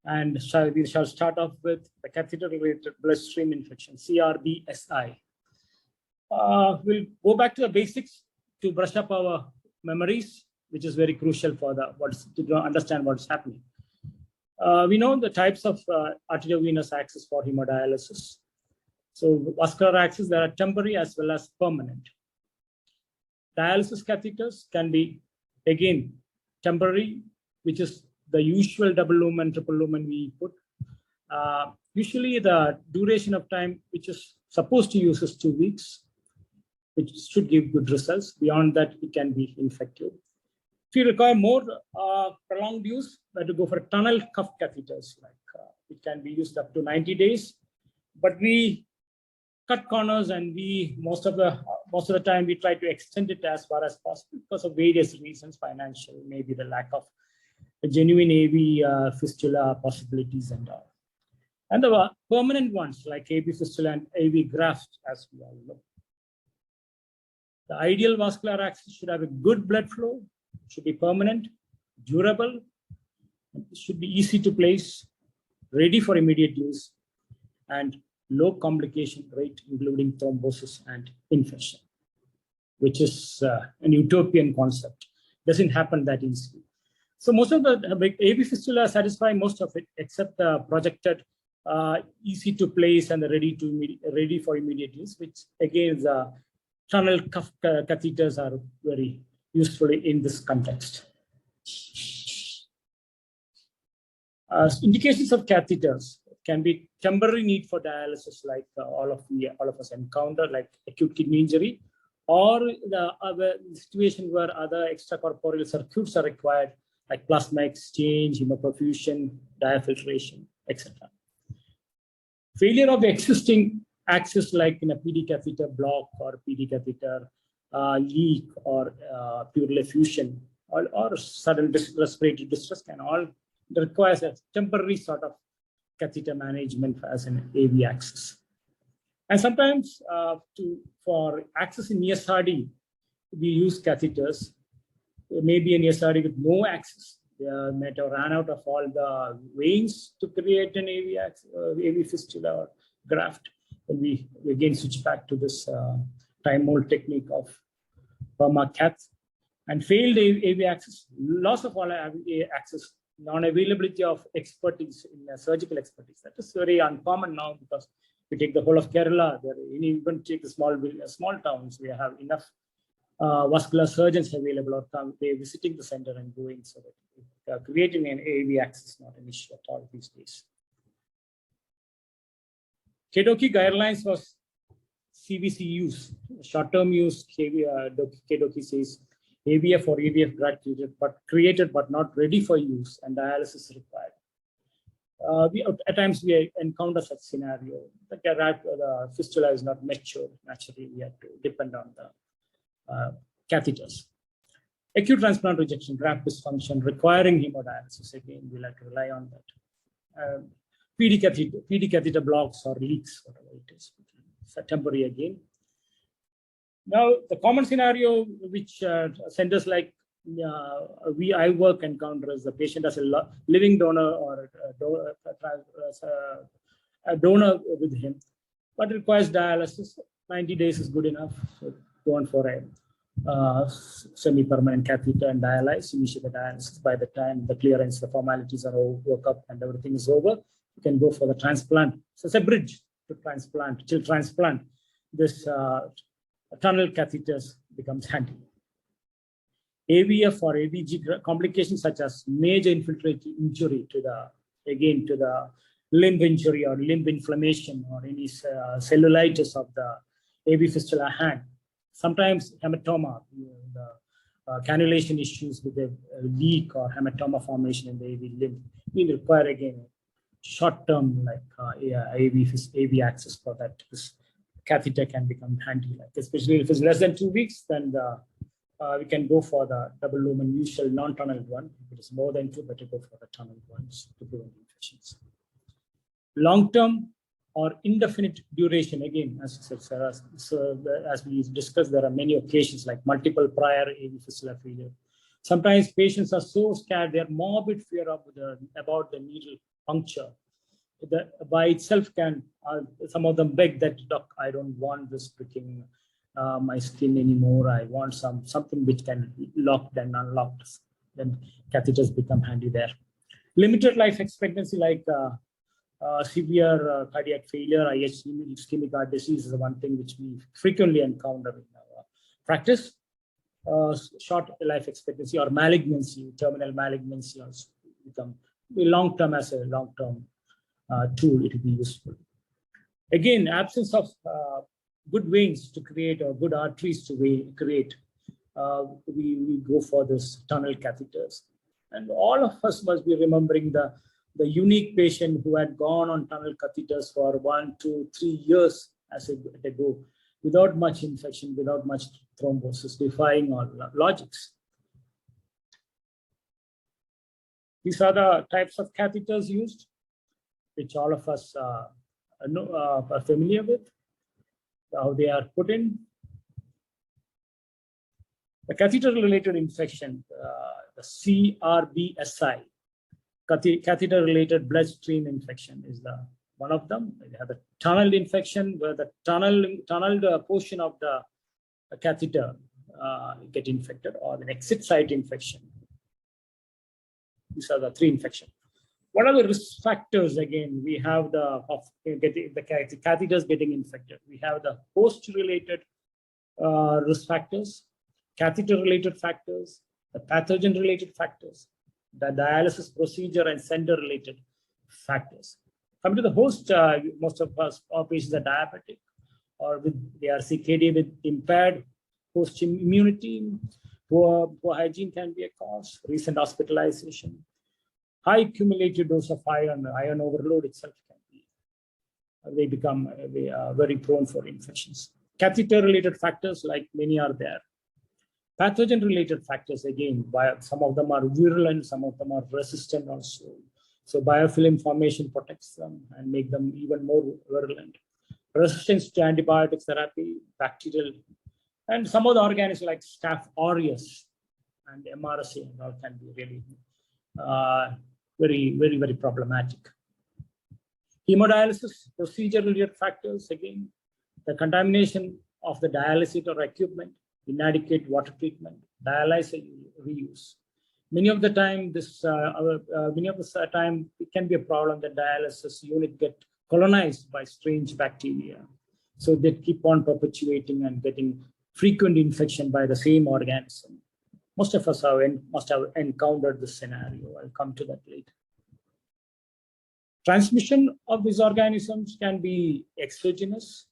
And we shall start off with the catheter-related bloodstream infection, CRBSi. We'll go back to the basics to brush up our memories, which is very crucial for to understand what's happening. We know the types of arteriovenous access for hemodialysis. So vascular access, there are temporary as well as permanent. Dialysis catheters can be, again, temporary, which is the usual double lumen, triple lumen we put. Usually the duration of time which is supposed to use is 2 weeks, which should give good results. Beyond that, it can be infective. If you require more prolonged use, we have to go for tunnel cuff catheters. It can be used up to 90 days, but we cut corners, and most of the time we try to extend it as far as possible because of various reasons, financial, maybe the lack of a genuine AV fistula possibilities and all. And the permanent ones like AV fistula and AV graft, as we all know. The ideal vascular access should have a good blood flow, should be permanent, durable, it should be easy to place, ready for immediate use, and low complication rate, including thrombosis and infection, which is an utopian concept. Doesn't happen that easily. So most of the AV fistula satisfy most of it, except the projected, easy to place and the ready for immediate use, which again the tunnel cuff catheters are very useful in this context. Indications of catheters can be temporary need for dialysis, like all of us encounter, like acute kidney injury, or the other situation where other extracorporeal circuits are required, like plasma exchange, hemoperfusion, diafiltration, etc. Failure of the existing access, like in a PD catheter block or PD catheter leak or pleural effusion, or sudden respiratory distress can all requires a temporary sort of catheter management as an AV access. And sometimes for access in ESRD, we use catheters. Maybe an ESRD with no access. They might have ran out of all the veins to create an AV fistula or graft. And we again switch back to this time mold technique of permacath. And failed AV access, loss of all AV access, non-availability of expertise in surgical expertise. That is very uncommon now, because we take the whole of Kerala, even take the small towns, we have enough vascular surgeons available, or they're visiting the center and going, so that creating an AV access not an issue at all these days. KDOQI guidelines was CVC use, short-term use. KDOQI says AVF or AVF graft created but not ready for use, and dialysis required. At times we encounter such scenario. The fistula is not mature. Naturally, we have to depend on the catheters. Acute transplant rejection, graft dysfunction requiring hemodialysis. Again, we'll have to rely on that. PD catheter blocks or leaks, whatever it is. It's a temporary again. Now, the common scenario which centers like I work encounter is the patient has a living donor or a donor with him, but requires dialysis. 90 days is good enough. So go on for a semi-permanent catheter and dialyze. Initiate the dialysis. By the time the clearance, the formalities are all work up and everything is over, you can go for the transplant. So it's a bridge to transplant, till transplant. This tunnel catheters becomes handy. AVF or AVG complications such as major infiltrate injury to the limb injury or limb inflammation or any cellulitis of the AV fistula hand. Sometimes hematoma, the cannulation issues with a leak or hematoma formation in the AV limb. We require again short-term AV access for that. This catheter can become handy, especially if it's less than 2 weeks, then we can go for the double lumen usual non-tunneled one. If it is more than 2, better go for the tunneled ones to prevent infections. Long-term or indefinite duration, again, as we discussed, there are many occasions like multiple prior AV fistula failure. Sometimes patients are so scared, they are morbid fear about the needle puncture. That by itself can, some of them beg that, doc, I don't want this pricking my skin anymore. I want something which can lock and unlock. Then catheters become handy there. Limited life expectancy, like severe cardiac failure, IH, ischemic heart disease, is one thing which we frequently encounter in our practice. Short life expectancy or malignancy, terminal malignancy, also become long-term. As a long-term tool, it will be useful. Again, absence of good veins to create or good arteries to create, we go for this tunnel catheters. And all of us must be remembering the unique patient who had gone on tunnel catheters for 1, 2, 3 years as a go, without much infection, without much thrombosis, defying all logics. These are the types of catheters used, which all of us are familiar with, how they are put in. The catheter-related infection, the CRBSi, catheter-related bloodstream infection, is the one of them. We have the tunnel infection, where the tunneled portion of the catheter get infected, or the exit site infection. These are the 3 infections. What are the risk factors? Again, we have the catheters getting infected. We have the host-related risk factors, catheter-related factors, the pathogen-related factors, the dialysis procedure and center-related factors. Coming to the host, most of us, our patients are diabetic, or with CKD with impaired host immunity. Poor hygiene can be a cause. Recent hospitalization. High cumulative dose of iron overload itself can be. They become very prone for infections. Catheter-related factors, like many are there. Pathogen-related factors, again, some of them are virulent, some of them are resistant also. So biofilm formation protects them and make them even more virulent. Resistance to antibiotic therapy, bacterial, and some of the organisms like Staph aureus and MRSA and all can be really very problematic. Hemodialysis procedure-related factors, again, the contamination of the dialysis or equipment, inadequate water treatment, dialyzer reuse. Many of the time, it can be a problem that dialysis unit get colonized by strange bacteria. So they keep on perpetuating and getting frequent infection by the same organism. Most of us must have encountered this scenario. I'll come to that later. Transmission of these organisms can be exogenous,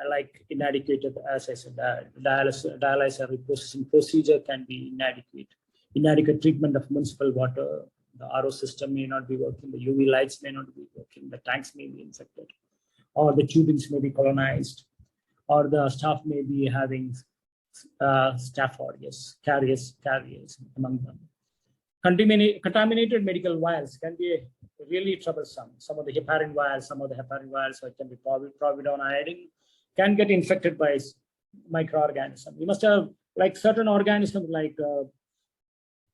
like inadequate, as I said, dialyzer reprocessing procedure can be inadequate. Inadequate treatment of municipal water, the RO system may not be working, the UV lights may not be working, the tanks may be infected, or the tubings may be colonized, or the staff may be having Staph aureus, carriers among them. Contaminated medical vials can be really troublesome. Some of the heparin vials, so it can be povidone iodine, can get infected by microorganisms. You must have like certain organisms like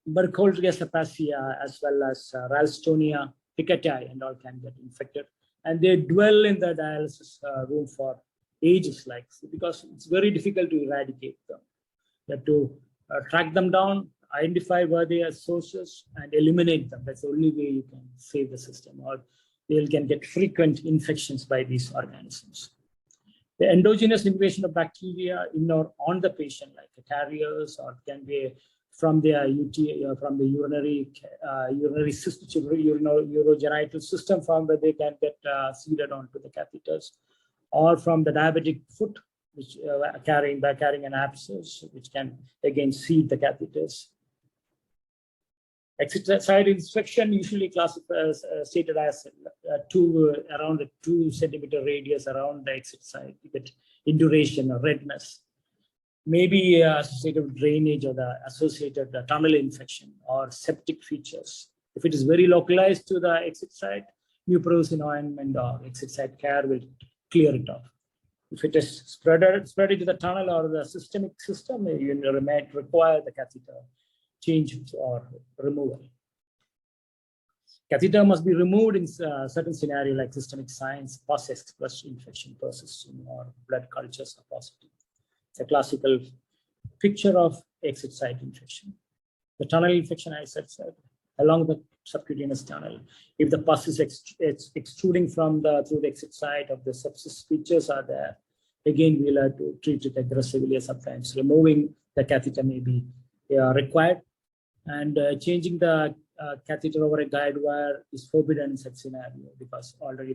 Burkholderia cepacia, as well as Ralstonia picketi, and all can get infected. And they dwell in the dialysis room for ages, because it's very difficult to eradicate them. You have to track them down, identify where they are sources, and eliminate them. That's the only way you can save the system, or they can get frequent infections by these organisms. The endogenous invasion of bacteria in or on the patient, like the carriers, or can be from their from the urinary system, urogenital system, from where they can get seeded onto the catheters, or from the diabetic foot, which carrying an abscess, which can again seed the catheters. Exit site infection usually stated as around a 2 centimeter radius around the exit site. You get induration or redness, maybe associated with drainage or the associated tunnel infection or septic features. If it is very localized to the exit site, muprosine ointment or exit site care will clear it off. If it is spread into the tunnel or the systemic system, you might require the catheter change or removal. Catheter must be removed in certain scenario like systemic signs, post-expressed infection persisting, or blood cultures are positive. It's a classical picture of exit site infection. The tunnel infection, I said, along the subcutaneous tunnel. If the pus is extruding from through the exit site of the sepsis features are there, again, we'll have to treat it aggressively, or sometimes removing the catheter may be required. And changing the catheter over a guide wire is forbidden in such scenario because already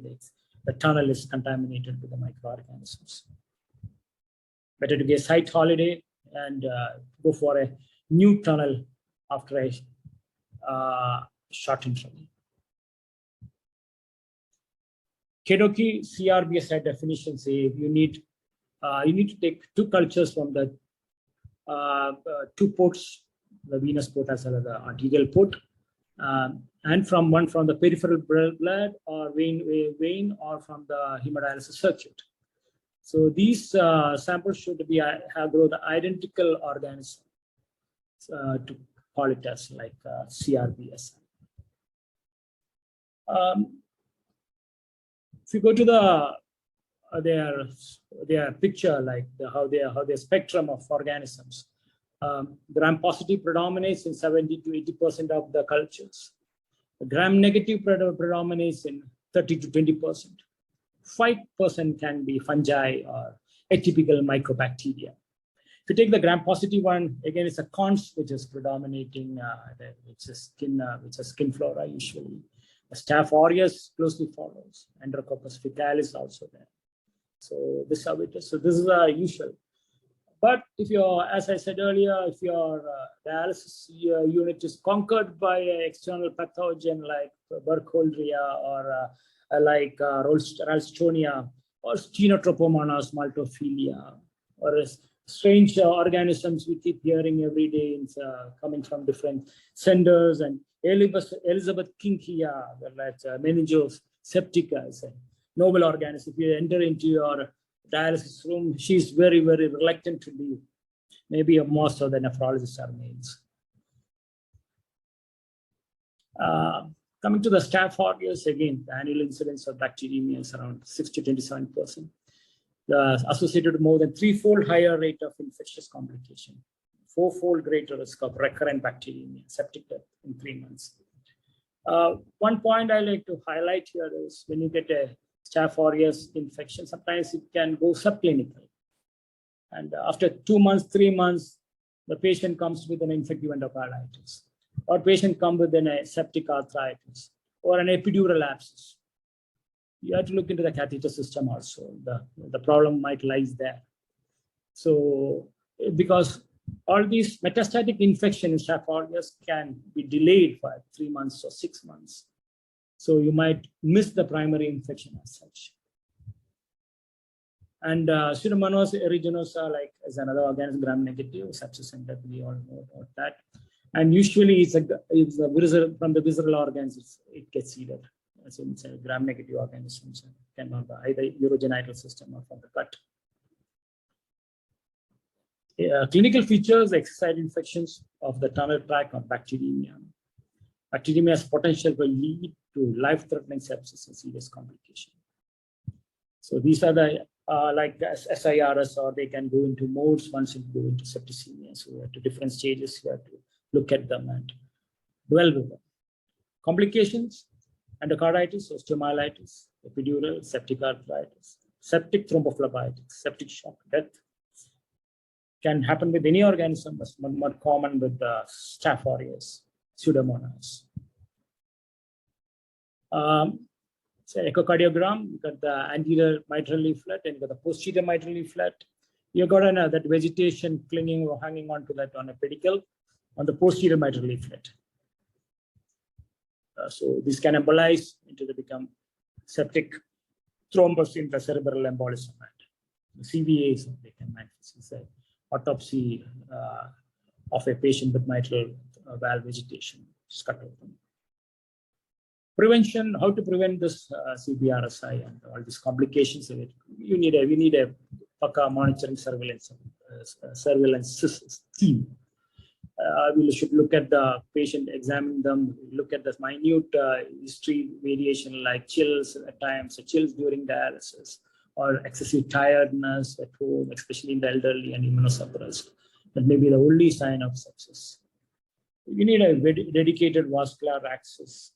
the tunnel is contaminated with the microorganisms. Better to get a site holiday and go for a new tunnel after a short interval. KDOQI CRBSi definition say you need to take 2 cultures from the 2 ports, the venous port as well as the arterial port, and one from the peripheral blood or vein or from the hemodialysis circuit. So these samples should be have grown the identical organism to call it as like CRBSi. If you go to their picture, like how their spectrum of organisms, gram-positive predominates in 70 to 80% of the cultures. Gram-negative predominates in 30 to 20%. 5% can be fungi or atypical microbacteria. If you take the gram-positive one, again, it's a cons which is predominating, which is skin flora usually. The Staph aureus closely follows. Enterococcus faecalis also there. So this is how it is. So this is usual. But if you're, as I said earlier, if your dialysis unit is conquered by an external pathogen like Burkholderia or like Ralstonia or Stenotropomonas maltophilia or strange organisms we keep hearing every day coming from different senders, and Elizabeth Kinkia, like Meningos septicus, noble organism. If you enter into your dialysis room, she's very, very reluctant to leave. Maybe most of the nephrologists are males. Coming to the Staph aureus, again, the annual incidence of bacteremia is around 6 to 27%. Associated with more than 3-fold higher rate of infectious complication, 4-fold greater risk of recurrent bacteremia, septic death in 3 months. One point I like to highlight here is when you get a Staph aureus infection, sometimes it can go subclinical. And after 2 months, 3 months, the patient comes with an infective endocarditis, or patient comes with a septic arthritis, or an epidural abscess. You have to look into the catheter system also. The problem might lies there. So, because all these metastatic infection in Staph aureus can be delayed for 3 months or 6 months. So you might miss the primary infection as such. And Pseudomonas aeruginosa, like as another organism, gram-negative, sepsis and death, we all know about that. And usually it's from the visceral organs, it gets seeded. So it's a gram-negative organism, so it cannot be either urogenital system or from the gut. Clinical features, exercise infections of the tunnel tract or bacteremia. Bacteremia has potential to lead to life-threatening sepsis and serious complication. So these are the like SIRS, or they can go into modes once it go into septicemia. So at different stages, you have to look at them and dwell with them. Complications: endocarditis, osteomyelitis, epidural, septic arthritis, septic thrombophlebitis, septic shock, death. Can happen with any organism, but more common with the Staph aureus, Pseudomonas. So echocardiogram, you got the anterior mitral leaflet and you got the posterior mitral leaflet. You got that vegetation clinging or hanging onto that on a pedicle on the posterior mitral leaflet. So this can embolize into the become septic thrombus intracerebral embolism. The CVAs, they can manifest. It's an autopsy of a patient with mitral valve vegetation. Just cut open. Prevention: how to prevent this CRBSi and all these complications of it. We need a PACA monitoring surveillance team. We should look at the patient, examine them, look at the minute history variation like chills at times, chills during dialysis, or excessive tiredness at home, especially in the elderly and immunosuppressed. That may be the only sign of sepsis. We need a dedicated vascular access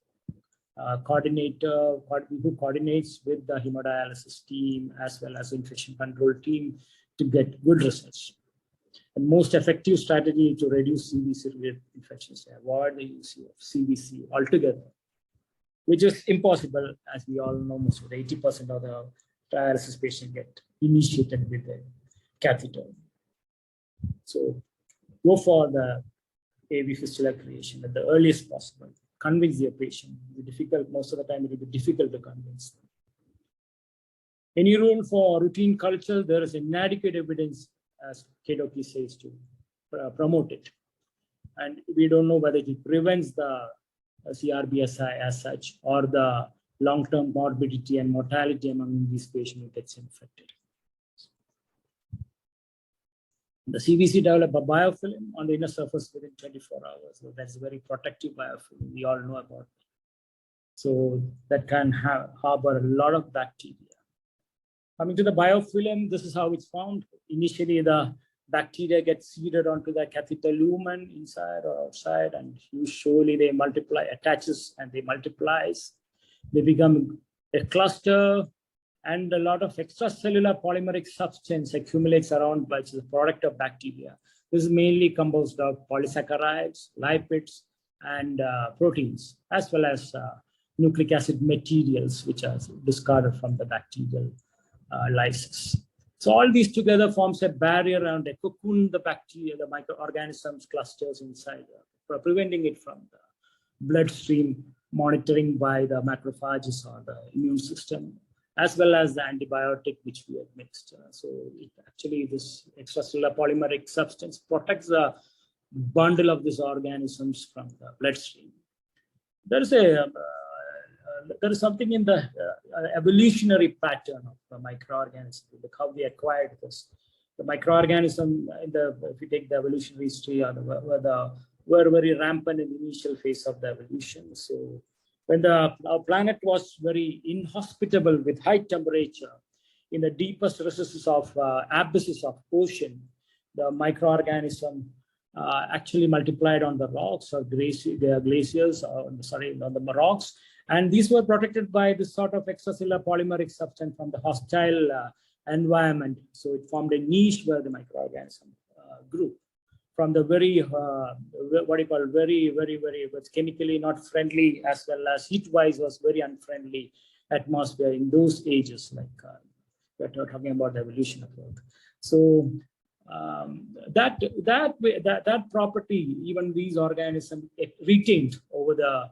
coordinator who coordinates with the hemodialysis team as well as infection control team to get good results. The most effective strategy to reduce CVC-related infections, avoid the use of CVC altogether, which is impossible, as we all know. Most of the 80% of the dialysis patients get initiated with a catheter. So go for the AV fistula creation at the earliest possible. Convince your patient. It's difficult, most of the time it will be difficult to convince them. Any rule for routine culture, there is inadequate evidence, as KDOQI says, to promote it. And we don't know whether it prevents the CRBSi as such, or the long-term morbidity and mortality among these patients who gets infected. The CVC develop a biofilm on the inner surface within 24 hours. So that's a very protective biofilm we all know about. So that can harbor a lot of bacteria. Coming to the biofilm, this is how it's found. Initially, the bacteria get seeded onto the catheter lumen inside or outside, and usually they multiply, attaches, and they multiplies. They become a cluster, and a lot of extracellular polymeric substance accumulates around, which is a product of bacteria. This is mainly composed of polysaccharides, lipids, and proteins, as well as nucleic acid materials, which are discarded from the bacterial lysis. So all these together forms a barrier around a cocoon, the bacteria, the microorganisms clusters inside, preventing it from the bloodstream monitoring by the macrophages or the immune system, as well as the antibiotic which we have mixed. So actually this extracellular polymeric substance protects the bundle of these organisms from the bloodstream. There is something in the evolutionary pattern of the microorganism, like how we acquired this. The microorganism, if you take the evolutionary history, were very rampant in the initial phase of the evolution. So when our planet was very inhospitable with high temperature, in the deepest recesses of abysses of ocean, the microorganism actually multiplied on the rocks or glaciers, on the rocks. And these were protected by this sort of extracellular polymeric substance from the hostile environment. So it formed a niche where the microorganism grew. From the very, was chemically not friendly, as well as heat-wise was very unfriendly atmosphere in those ages, like we're talking about the evolution of Earth. So that property, even these organisms retained over the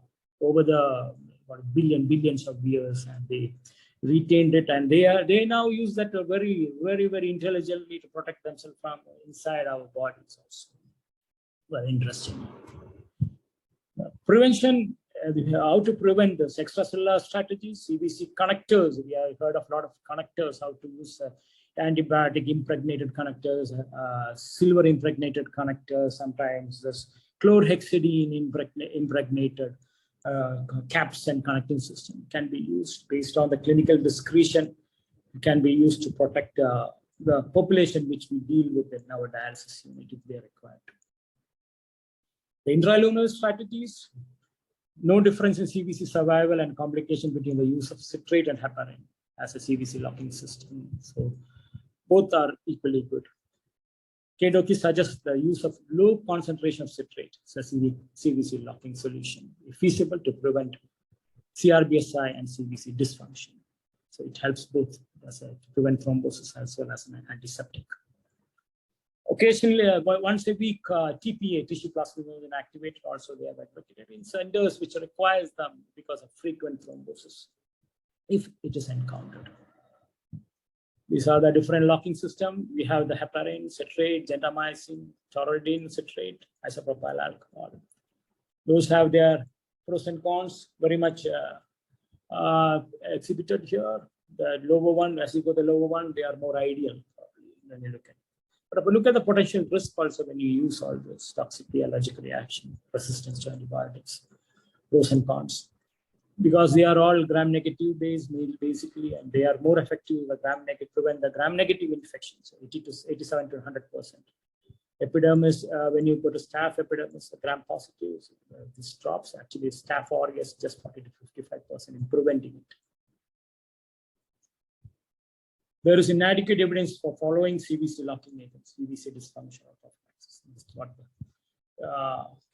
billions of years, and they retained it, and they now use that very intelligently to protect themselves from inside our bodies also. Very interesting. Prevention, how to prevent this extracellular strategies, CVC connectors. We have heard of a lot of connectors, how to use antibiotic impregnated connectors, silver impregnated connectors. Sometimes there's chlorhexidine impregnated caps and connecting system can be used based on the clinical discretion. It can be used to protect the population which we deal with in our dialysis unit if they are required. The intraluminal strategies, no difference in CVC survival and complication between the use of citrate and heparin as a CVC locking system. So both are equally good. KDOQI suggests the use of low concentration of citrate as a CVC locking solution, feasible to prevent CRBSi and CVC dysfunction. So it helps both to prevent thrombosis as well as an antiseptic. Occasionally, once a week, TPA, tissue plasminogen activated, also they have advocated in centers which requires them because of frequent thrombosis, if it is encountered. These are the different locking systems. We have the heparin, citrate, gentamicin, taurodine citrate, isopropyl alcohol. Those have their pros and cons very much exhibited here. The lower one, as you go the lower one, they are more ideal when you look at. But if we look at the potential risk also when you use all this toxicity, allergic reaction, resistance to antibiotics, pros and cons. Because they are all gram-negative based, basically, and they are more effective with gram-negative, prevent the gram-negative infections, 80 to 87 to 100%. Epidermis, when you go to staph epidermis, the gram-positive, this drops. Actually, staph aureus just 40 to 55% in preventing it. There is inadequate evidence for following CBC locking agents, CBC dysfunction of prophylaxis. This is what the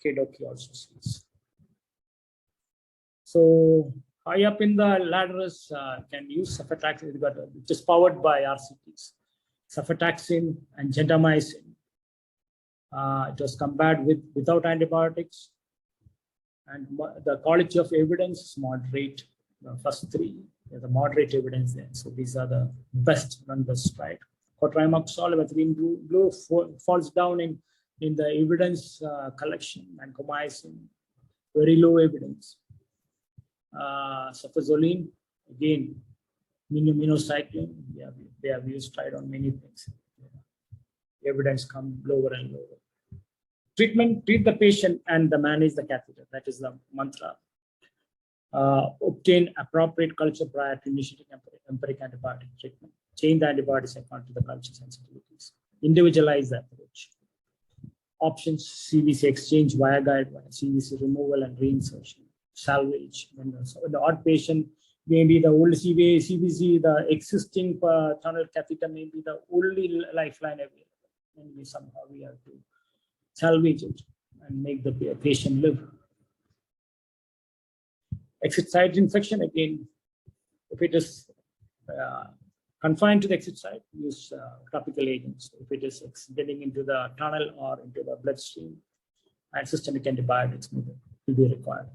KDOQI also says. So high up in the ladder is can use cefotaxime, which is powered by RCTs, cefotaxime and gentamicin. It was compared without antibiotics, and the quality of evidence is moderate. The first three, there's a moderate evidence there. So these are the best numbers, right? Cotrimoxazole, methylene blue falls down in the evidence collection, and vancomycin, very low evidence. Cefazolin, again, minocycline, they have used, tried on many things. Evidence come lower and lower. Treatment, treat the patient and manage the catheter. That is the mantra. Obtain appropriate culture prior to initiating empiric antibiotic treatment. Change the antibiotics according to the culture sensitivities. Individualize the approach. Options, CBC exchange via guidelines, CBC removal and reinsertion, salvage. So the odd patient, maybe the old CBC, the existing tunnel catheter may be the only lifeline available. And somehow we have to salvage it and make the patient live. Exit site infection, again, if it is confined to the exit site, use topical agents. If it is getting into the tunnel or into the bloodstream, and systemic antibiotics will be required.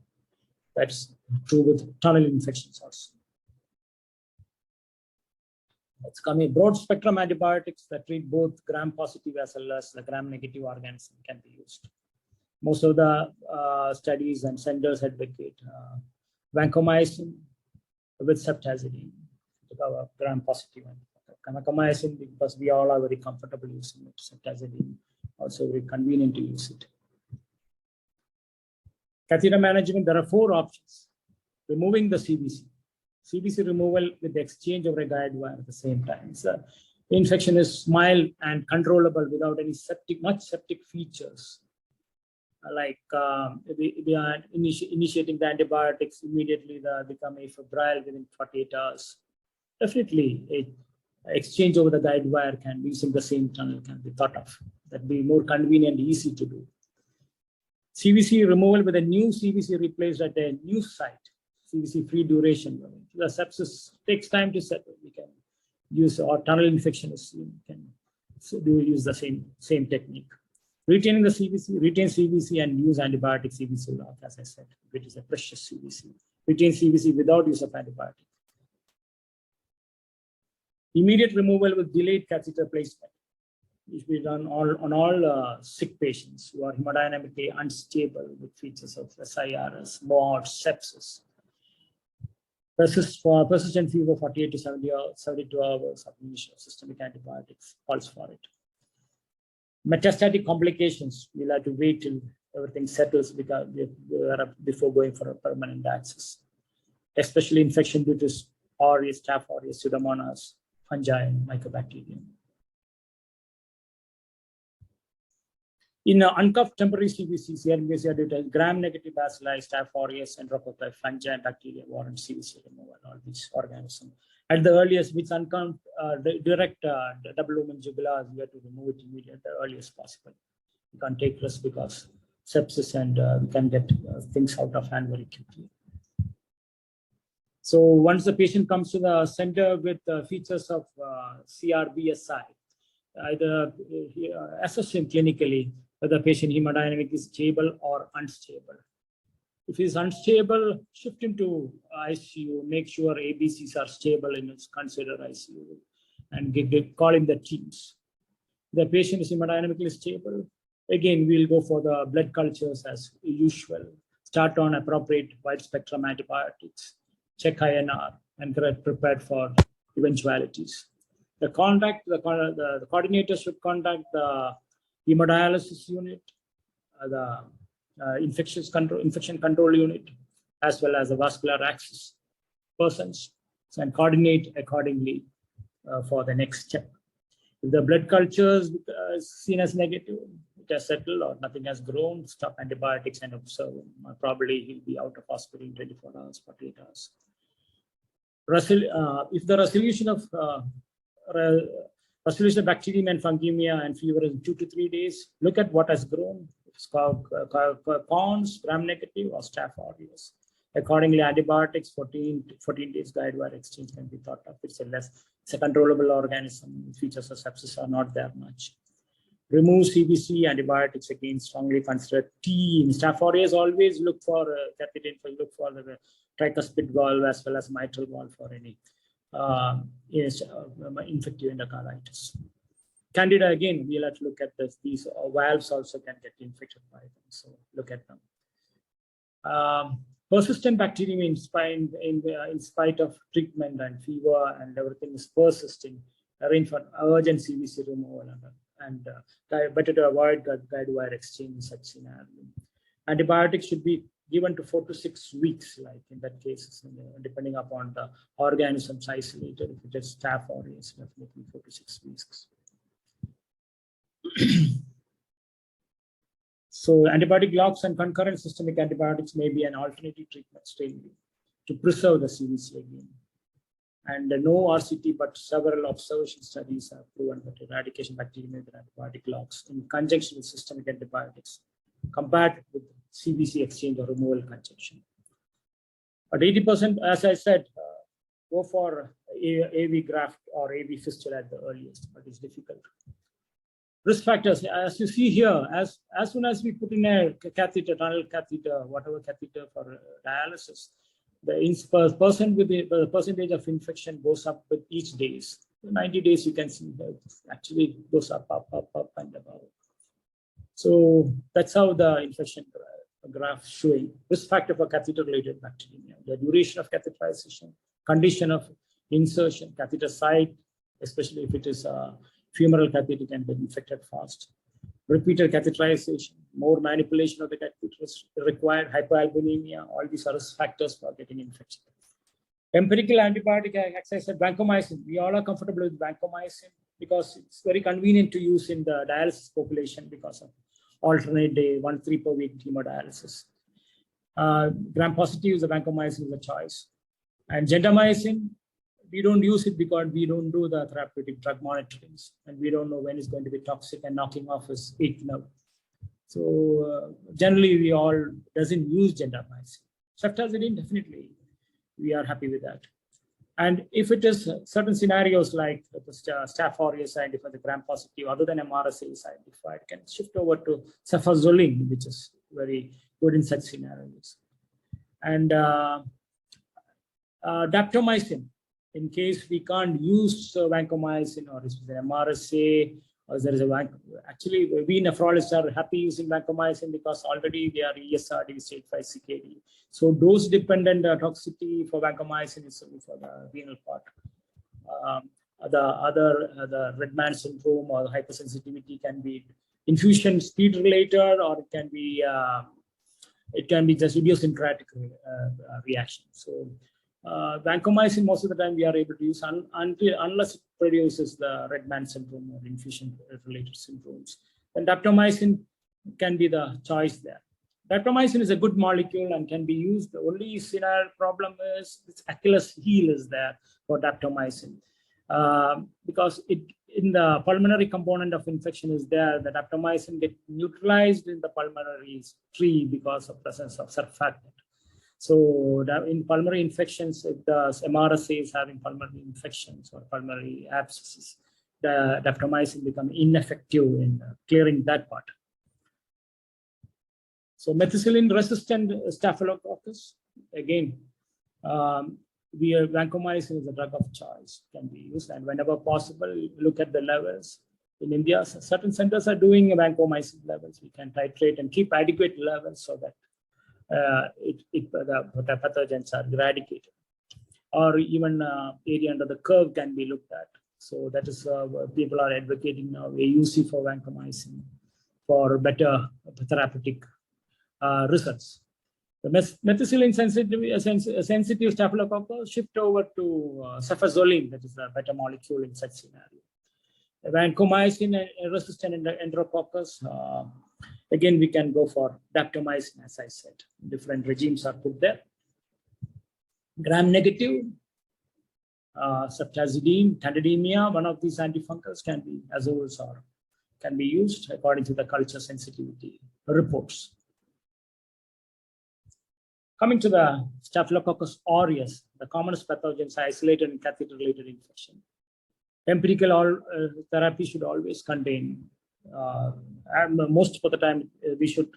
That's true with tunnel infections also. It's coming broad spectrum antibiotics that treat both gram-positive as well as the gram-negative organism can be used. Most of the studies and centers advocate vancomycin with ceftazidime, gram-positive. Vancomycin, because we all are very comfortable using it. Ceftazidime, also very convenient to use it. Catheter management, there are 4 options. Removing the CBC. CBC removal with the exchange of a guide wire at the same time. So the infection is mild and controllable without any much septic features. Like they are initiating the antibiotics immediately, they become afebrile within 48 hours. Definitely, a exchange over the guide wire can be using the same tunnel can be thought of. That'd be more convenient, easy to do. CBC removal with a new CBC replaced at a new site. CBC free duration. The sepsis takes time to settle. We can use, or tunnel infection is, we can use the same technique. Retaining the CBC, retain CBC and use antibiotic CBC lock, as I said, which is a precious CBC. Retain CBC without use of antibiotic. Immediate removal with delayed catheter placement. It should be done on all sick patients who are hemodynamically unstable with features of SIRS, MOD, sepsis. Persistent fever 48 to 72 hours of initial systemic antibiotics calls for it. Metastatic complications, we'll have to wait till everything settles before going for a permanent access, especially infection due to aureus, staph aureus, pseudomonas, fungi, and mycobacterium. In uncuffed temporary CBC, CRBSi due to gram-negative bacilli, staph aureus, and Enterococci, fungi, and bacteria warrant CBC removal, all these organisms. At the earliest, with uncuffed direct double lumen jugular, we have to remove it immediately at the earliest possible. We can't take risks because sepsis and we can get things out of hand very quickly. So once the patient comes to the center with features of CRBSi, either assess him clinically whether the patient hemodynamic is stable or unstable. If he's unstable, shift him to ICU, make sure ABCs are stable in its consider ICU, and call in the teams. The patient is hemodynamically stable. Again, we'll go for the blood cultures as usual. Start on appropriate wide spectrum antibiotics, check INR, and get prepared for eventualities. The coordinator should contact the hemodialysis unit, the infection control unit, as well as the vascular access persons, and coordinate accordingly for the next step. If the blood culture is seen as negative, it has settled or nothing has grown, stop antibiotics and observe him. Probably he'll be out of hospital in 24 hours, 48 hours. If the resolution of bacterium and fungemia and fever is 2 to 3 days, look at what has grown. It's called cons, gram-negative, or staph aureus. Accordingly, antibiotics 14 days guide-wire exchange can be thought of. It's a controllable organism. Features of sepsis are not there much. Remove CBC antibiotics again. Strongly consider T in staph aureus. Always look for catheter. Look for the tricuspid valve as well as mitral valve for any infective endocarditis. Candida again. We'll have to look at this. These valves also can get infected by them. So look at them. Persistent bacterium in spite of treatment and fever and everything is persisting. Arrange for urgent CBC removal and better to avoid guide-wire exchange in such scenario. Antibiotics should be given to 4 to 6 weeks, like in that case, depending upon the organisms isolated. If it is staph aureus, definitely 4 to 6 weeks. So antibiotic blocks and concurrent systemic antibiotics may be an alternative treatment strategy to preserve the CBC again. And no RCT, but several observation studies have proven that eradication bacteria with antibiotic blocks in conjunction with systemic antibiotics compared with CBC exchange or removal conjunction. But 80%, as I said, go for AV graft or AV fistula at the earliest, but it's difficult. Risk factors, as you see here, as soon as we put in a catheter, tunnel catheter, whatever catheter for dialysis, the percentage of infection goes up with each days. 90 days, you can see that actually goes up, and above. So that's how the infection graph showing. Risk factor for catheter-related bacteremia, the duration of catheterization, condition of insertion, catheter site, especially if it is a femoral catheter, can get infected fast. Repeated catheterization, more manipulation of the catheter is required, hypoalbuminemia, all these are risk factors for getting infection. Empirical antibiotic, as I said, vancomycin. We all are comfortable with vancomycin because it's very convenient to use in the dialysis population because of alternate day, 1-3 per week hemodialysis. Gram-positive, the vancomycin is a choice. And gentamicin, we don't use it because we don't do the therapeutic drug monitorings, and we don't know when it's going to be toxic and knocking off his 8th nerve. So generally, we all doesn't use gentamicin. Ceftazidime, definitely, we are happy with that. And if it is certain scenarios like the staph aureus identified, the gram-positive, other than MRSA is identified, can shift over to cefazolin, which is very good in such scenarios. And daptomycin, in case we can't use vancomycin or MRSA, or there is actually we nephrologists are happy using vancomycin because already they are ESRD stage 5 CKD. So dose dependent toxicity for vancomycin is only for the renal part. The Redman syndrome or hypersensitivity can be infusion speed related, or it can be just idiosyncratic reaction. So vancomycin, most of the time we are able to use unless it produces the Redman syndrome or infusion-related syndromes. Then daptomycin can be the choice there. Daptomycin is a good molecule and can be used. The only scenario problem is its Achilles heel is there for daptomycin because in the pulmonary component of infection is there. The daptomycin gets neutralized in the pulmonary tree because of presence of surfactant. So in pulmonary infections, if the MRSA is having pulmonary infections or pulmonary abscesses, the daptomycin become ineffective in clearing that part. So methicillin-resistant Staphylococcus, again, vancomycin is a drug of choice, can be used, and whenever possible, look at the levels. In India, certain centers are doing vancomycin levels. We can titrate and keep adequate levels so that the pathogens are eradicated, or even area under the curve can be looked at. So that is what people are advocating now, AUC for vancomycin for better therapeutic results. The methicillin sensitive Staphylococcus shift over to cefazolin, that is a better molecule in such scenario. Vancomycin resistant enterococcus, again we can go for daptomycin, as I said. Different regimes are put there. Gram-negative, ceftazidime, candidemia, one of these antifungals can be azoles or can be used according to the culture sensitivity reports. Coming to the Staphylococcus aureus, the commonest pathogens are isolated in catheter-related infection. Empirical therapy should always contain, and most of the time we should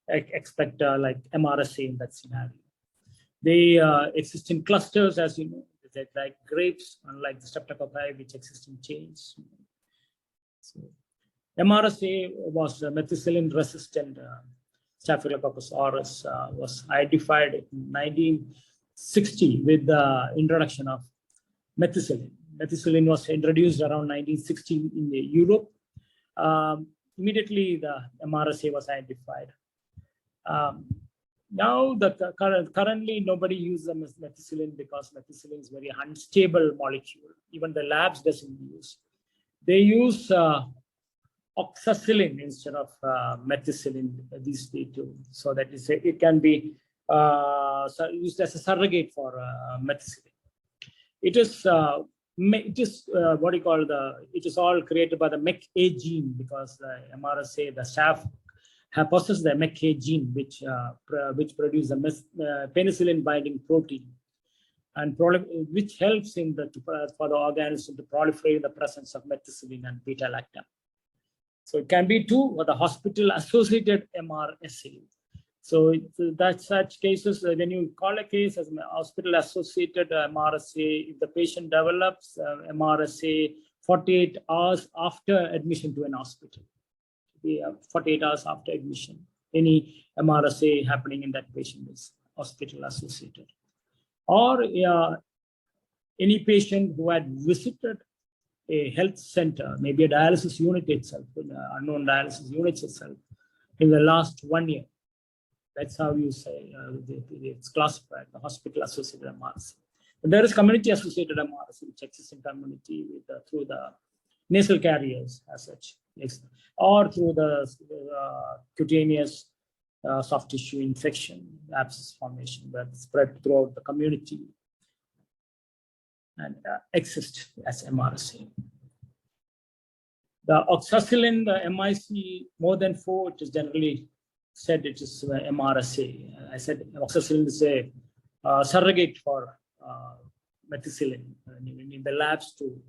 expect like MRSA in that scenario. They exist in clusters, as you know, like grapes, unlike the streptococci, which exist in chains. So, MRSA was methicillin-resistant Staphylococcus aureus was identified in 1960 with the introduction of methicillin. Methicillin was introduced around 1960 in Europe. Immediately, the MRSA was identified. Now, currently nobody uses methicillin because methicillin is very unstable molecule. Even the labs doesn't use. They use oxacillin instead of methicillin these days too. So that is it can be used as a surrogate for methicillin. It is what do you call it is all created by the MEK-A gene, because the MRSA, the staph possesses the MEK-A gene, which produces the penicillin binding protein, and which helps in for the organism to proliferate in the presence of methicillin and beta-lactam. So it can be too, or the hospital-associated MRSA. So that's such cases, when you call a case as hospital-associated MRSA, if the patient develops MRSA 48 hours after admission to an hospital, 48 hours after admission, any MRSA happening in that patient is hospital-associated. Or any patient who had visited a health center, maybe a dialysis unit itself, unknown dialysis units itself, in the last 1 year. That's how you say it's classified, the hospital-associated MRSA. But there is community-associated MRSA, which exists in community through the nasal carriers as such, or through the cutaneous soft tissue infection, abscess formation that spread throughout the community and exist as MRSA. The oxacillin, the MIC more than 4, it is generally said it is MRSA. I said oxacillin is a surrogate for methicillin in the labs to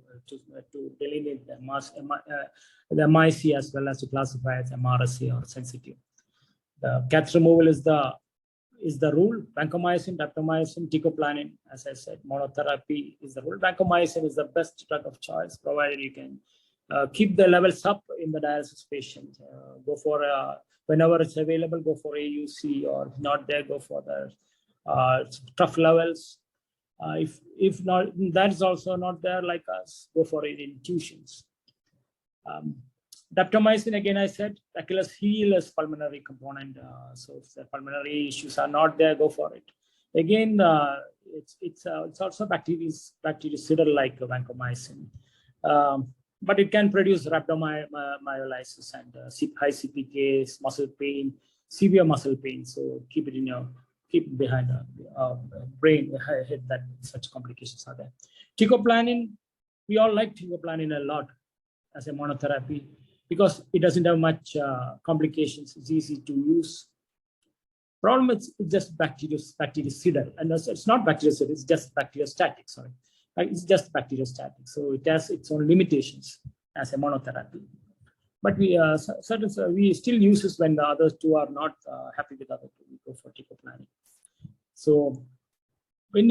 delineate the MIC as well as to classify as MRSA or sensitive. The cath removal is the rule. Vancomycin, daptomycin, teicoplanin, as I said, monotherapy is the rule. Vancomycin is the best drug of choice, provided you can keep the levels up in the dialysis patient. Go for whenever it's available, go for AUC, or if not there, go for the tough levels. If not, that is also not there like us, go for it infusions. Daptomycin, again, I said, Achilles heel is pulmonary component. So if the pulmonary issues are not there, go for it. Again, it's also bactericidal like vancomycin. But it can produce rhabdomyolysis and high CPK, muscle pain, severe muscle pain. So keep it behind the brain head that such complications are there. Teicoplanin, we all like teicoplanin a lot as a monotherapy because it doesn't have much complications. It's easy to use. Problem is it's just bactericidal, and it's not bactericidal. It's just bacteriostatic. Sorry. It's just bacteriostatic, so it has its own limitations as a monotherapy. But we still use this when the other two are not happy with the other two. We go for teicoplanin. So when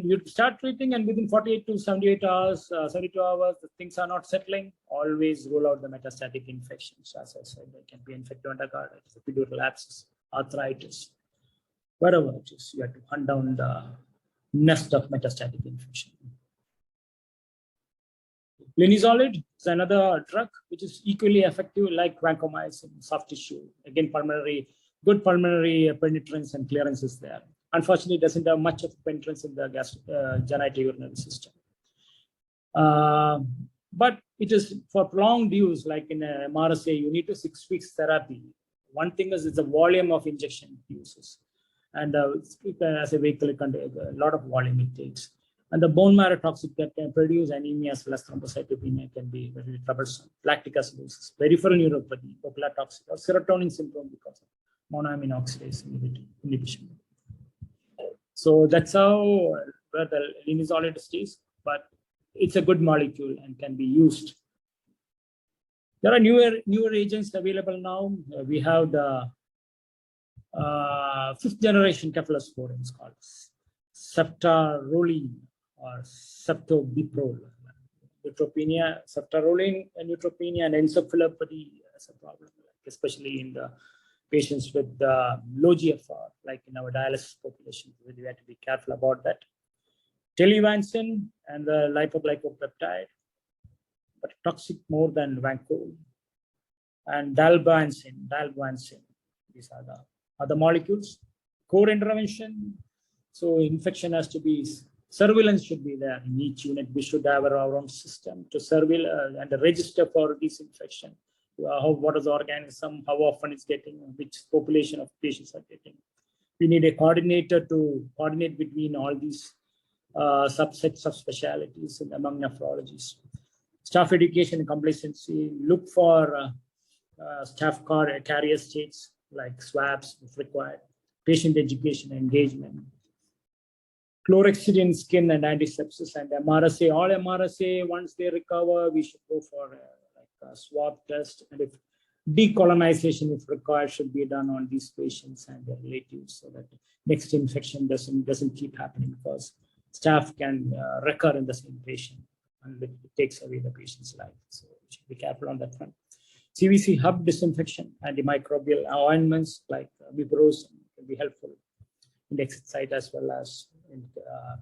you start treating and within 48 to 78 hours, 72 hours, the things are not settling, always rule out the metastatic infections. As I said, they can be infective endocarditis, epidural abscess, arthritis, wherever it is. You have to hunt down the nest of metastatic infection. Linezolid is another drug which is equally effective like vancomycin, soft tissue. Again, good pulmonary penetrance and clearance is there. Unfortunately, it doesn't have much of penetrance in the genitourinary system. But it is for prolonged use, like in MRSA, you need to 6 weeks therapy. One thing is it's the volume of injection uses. And as a vehicle, a lot of volume it takes. And the bone marrow toxic that can produce anemia as well as thrombocytopenia can be very troublesome. Lactic acidosis, peripheral neuropathy, ocular toxic, or serotonin syndrome because of monoamine oxidase inhibition. So that's how where the linezolid stays, but it's a good molecule and can be used. There are newer agents available now. We have the 5th generation cephalosporins called ceftaroline or ceftobiprole. Neutropenia, ceftaroline, neutropenia, and encephalopathy is a problem, especially in the patients with low GFR, like in our dialysis population. We have to be careful about that. Telivancin and the lipoglycopeptide, but toxic more than vancomycin. And dalbancin. These are the other molecules. Core intervention. So infection has to be, surveillance should be there in each unit. We should have our own system to surveil and register for this infection. What is the organism, how often it's getting, which population of patients are getting. We need a coordinator to coordinate between all these subsets of specialties and among nephrologists. Staff education and complacency, look for staff carrier states like swabs if required, patient education and engagement. Chlorhexidine skin and antisepsis and MRSA. All MRSA, once they recover, we should go for a swab test. And if decolonization, if required, should be done on these patients and their relatives so that next infection doesn't keep happening, because staph can recur in the same patient and it takes away the patient's life. So we should be careful on that front. CVC hub disinfection, antimicrobial ointments like Vibrose can be helpful in the exit site as well as in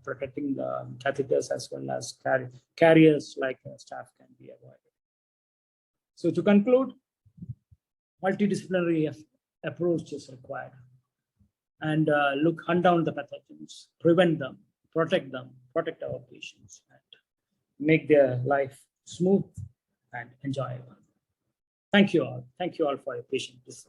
protecting the catheters as well as carriers like staph can be avoided. So to conclude, multidisciplinary approach is required, and hunt down the pathogens, prevent them, protect our patients, and make their life smooth and enjoyable. Thank you all. Thank you all for your patience.